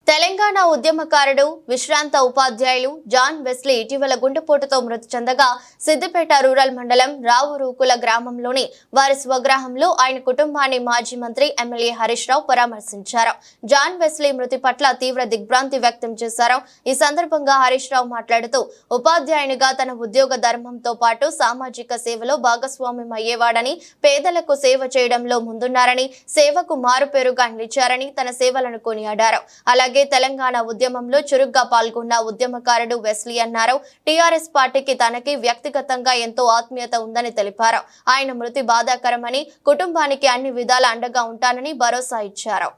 తెలంగాణ ఉద్యమకారుడు విశ్రాంత ఉపాధ్యాయులు జాన్ వెస్లీ ఇటీవల గుండెపోటుతో మృతి చెందగా సిద్దిపేట రూరల్ మండలం రావురూకుల గ్రామంలోని వారి స్వగ్రామంలో ఆయన కుటుంబాన్ని మాజీ మంత్రి ఎమ్మెల్యే హరీష్ రావు పరామర్శించారు. జాన్ వెస్లీ మృతి పట్ల తీవ్ర దిగ్భ్రాంతి వ్యక్తం చేశారు. ఈ సందర్భంగా హరీష్ రావు మాట్లాడుతూ ఉపాధ్యాయునిగా తన ఉద్యోగ ధర్మంతో పాటు సామాజిక సేవలో భాగస్వామ్యం అయ్యేవాడని, పేదలకు సేవ చేయడంలో ముందున్నారని, సేవకు మారుపేరుగా నిలిచారని తన సేవలను కొనియాడారు. అలాగే తెలంగాణ ఉద్యమంలో చురుగ్గా పాల్గొన్న ఉద్యమకారుడు వెస్లీ అన్నారు. టీఆర్ఎస్ పార్టీకి తనకి వ్యక్తిగతంగా ఎంతో ఆత్మీయత ఉందని తెలిపారు. ఆయన మృతి బాధాకరమని, కుటుంబానికి అన్ని విధాల అండగా ఉంటానని భరోసా ఇచ్చారు.